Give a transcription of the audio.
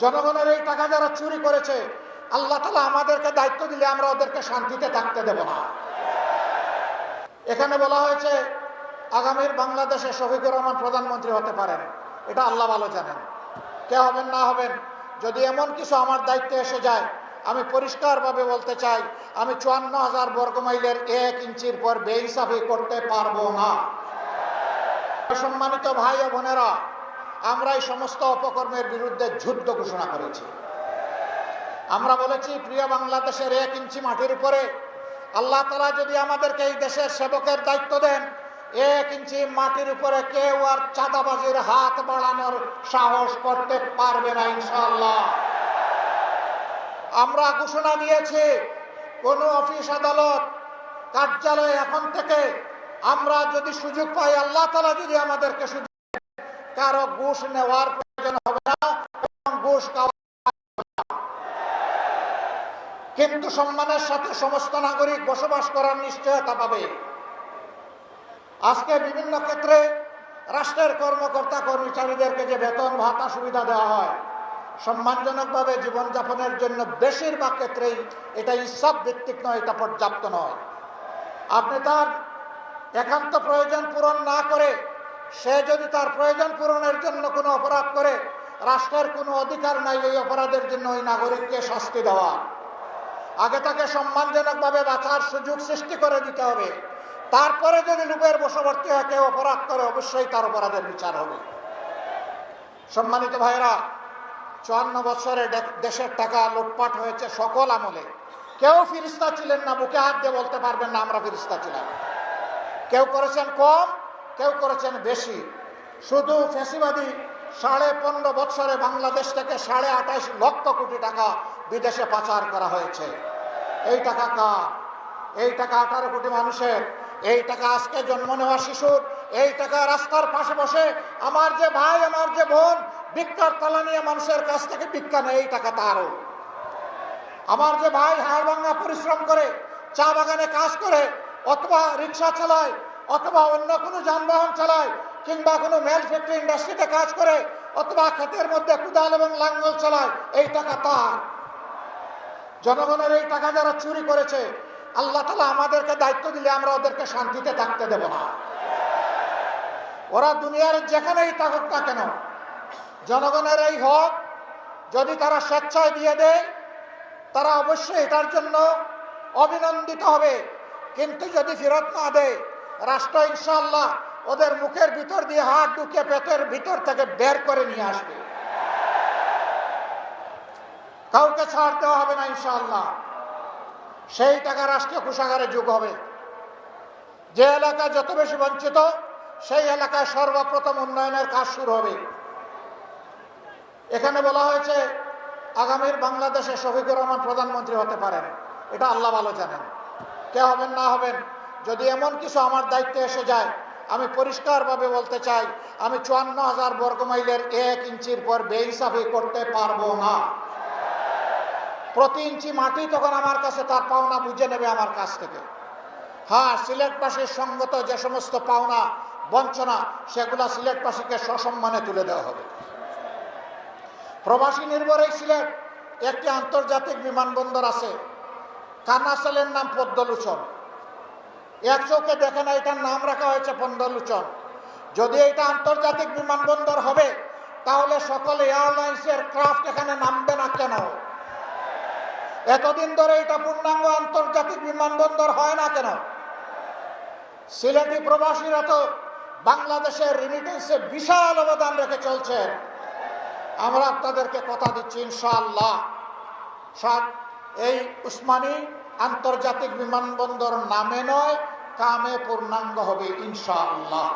জনগণের এই টাকা যারা চুরি করেছে, আল্লাহ তাআলা আমাদেরকে দায়িত্ব দিলে আমরা ওদেরকে শান্তিতে থাকতে দেব না। এখানে বলা হয়েছে আগামীর বাংলাদেশে শফিকুর রহমান প্রধানমন্ত্রী হতে পারেন। এটা আল্লাহ ভালো জানেন, কে হবেন না হবেন। যদি এমন কিছু আমার দায়িত্বে এসে যায়, আমি পরিষ্কারভাবে বলতে চাই, আমি ৫৪,০০০ বর্গমাইলের ১ ইঞ্চির পর বেইনসাফি করতে পারবো না। সম্মানিত ভাই ও বোনেরা, আমরা এই সমস্ত অপকর্মের বিরুদ্ধে যুদ্ধ ঘোষণা করেছি। আমরা বলেছি, প্রিয় বাংলাদেশের ১ ইঞ্চি মাটির উপরে আল্লাহ তাআলা যদি আমাদেরকে এই দেশের সেবকের দায়িত্ব দেন, ১ ইঞ্চি মাটির উপরে কেউ আর চাঁদাবাজির হাত বাড়ানোর সাহস করতে পারবে না ইনশাআল্লাহ। আমরা ঘোষণা দিয়েছি, কোন অফিস আদালত কার্যালয়ে এখন থেকে আমরা যদি সুযোগ পাই, আল্লাহ তাআলা যদি আমাদেরকে সুযোগ, কারো ঘুষ নেওয়ার প্রয়োজন হবে না এবং ঘুষ খাওয়া, কিন্তু সম্মানের সাথে সমস্ত নাগরিক বসবাস করার নিশ্চয়তা পাবে। আজকে বিভিন্ন ক্ষেত্রে রাষ্ট্রের কর্মকর্তা কর্মচারীদেরকে যে বেতন ভাতা সুবিধা দেওয়া হয়, সম্মানজনকভাবে জীবনযাপনের জন্য বেশিরভাগ ক্ষেত্রেই এটা ইনসাফ ভিত্তিক নয়, এটা পর্যাপ্ত নয়। আপনি তার একান্ত প্রয়োজন পূরণ না করে, সে যদি তার প্রয়োজন পূরণের জন্য কোনো অপরাধ করে, রাষ্ট্রের কোনো অধিকার নাই এই অপরাধের জন্য ওই নাগরিককে শাস্তি দেওয়া। আগে তাকে সম্মানজনকভাবে বাঁচার সুযোগ সৃষ্টি করে দিতে হবে। তারপরে যদি লোকের বশবর্তী হয়, কেউ অপরাধ করে, অবশ্যই তার অপরাধের বিচার হবে। সম্মানিত ভাইরা, ৫৪ বছরে দেশের টাকা লুটপাট হয়েছে সকল আমলে। কেউ ফেরেশতা ছিলেন না, বুকে হাত দিয়ে বলতে পারবেন না আমরা ফেরেশতা ছিলাম। কেউ করেছেন কম, কেউ করেছেন বেশি। শুধু ফ্যাসিবাদী ১৫.৫ বছরে বাংলাদেশ থেকে ২৮.৫ লক্ষ কোটি টাকা বিদেশে পাচার করা হয়েছে। এই টাকা কার? এই টাকা ১৮ কোটি মানুষের। এই টাকা আজকে জন্ম নেওয়া শিশুর। এই টাকা রাস্তার পাশে বসে আমার যে ভাই, আমার যে বোন ভিক্ষার তালা নিয়ে মানুষের কাছ থেকে ভিক্ষা নেয়, এই টাকা তারও। আমার যে ভাই হাড়ভাঙা পরিশ্রম করে চা বাগানে কাজ করে, অথবা রিক্সা চালায়, অথবা অন্য কোনো যানবাহন চালায়, কিংবা কোনো মেল ফ্যাক্টরি ইন্ডাস্ট্রিতে কাজ করে, অথবা ক্ষেতের মধ্যে কুদাল এবং লাঙ্গল চালায়, এই টাকা তার। জনগণের এই টাকা যারা চুরি করেছে, আল্লাহ তাআলা আমাদেরকে দায়িত্ব দিলে আমরা ওদেরকে শান্তিতে থাকতে দেব না। ওরা দুনিয়ার যেখানেই থাকুক না কেন, জনগণের এই হক যদি তারা স্বেচ্ছায় দিয়ে দেয়, তারা অবশ্যই এটার জন্য অভিনন্দিত হবে। কিন্তু যদি ফেরত না দেয়, রাষ্ট্র ইনশাআল্লাহ ওদের মুখের ভিতর দিয়ে হাত ঢুকিয়ে পেটের ভিতর থেকে বের করে নিয়ে আসবে। কাউকে ছাড় দেওয়া হবে না ইনশাআল্লাহ। সেই টাকা রাষ্ট্রীয় কোষাগারে যোগ হবে। যে এলাকা যত বেশি বঞ্চিত, সেই এলাকায় সর্বপ্রথম উন্নয়নের কাজ শুরু হবে। এখানে বলা হয়েছে আগামীর বাংলাদেশে শফিকুর রহমান প্রধানমন্ত্রী হতে পারেন। এটা আল্লাহ ভালো জানেন, কে হবেন না হবেন। যদি এমন কিছু আমার দায়িত্বে এসে যায়, আমি পরিষ্কারভাবে বলতে চাই, আমি ৫৪,০০০ বর্গমাইলের ১ ইঞ্চির পর বেইনসাফি করতে পারবো না। প্রতি ইঞ্চি মাটি তখন আমার কাছে তার পাওনা বুঝে নেবে আমার কাছ থেকে। হ্যাঁ, সিলেটবাসীর সঙ্গত যে সমস্ত পাওনা বঞ্চনা, সেগুলা সিলেটবাসীকে সসম্মানে তুলে দেওয়া হবে। প্রবাসী নির্ভর এই সিলেট একটি আন্তর্জাতিক বিমানবন্দর আছে। কানাসালের নাম পদ্মলোচন। এক চোখে দেখে না, এটার নাম রাখা হয়েছে পদ্মলোচন। যদি এটা আন্তর্জাতিক বিমানবন্দর হবে, তাহলে সকল এয়ারলাইন্সের ক্রাফট এখানে নামবে না কেন? এতদিন ধরে এটা পূর্ণাঙ্গ আন্তর্জাতিক বিমানবন্দর হয় না কেন? সিলেটি প্রবাসীরা তো বাংলাদেশের রেমিটেন্সে বিশাল অবদান রেখে চলছে। আমরা আপনাদেরকে কথা দিচ্ছি, ইনশাআল্লাহ এই উসমানী আন্তর্জাতিক বিমানবন্দর নামে নয়, কামে পূর্ণাঙ্গ হবে ইনশাআল্লাহ।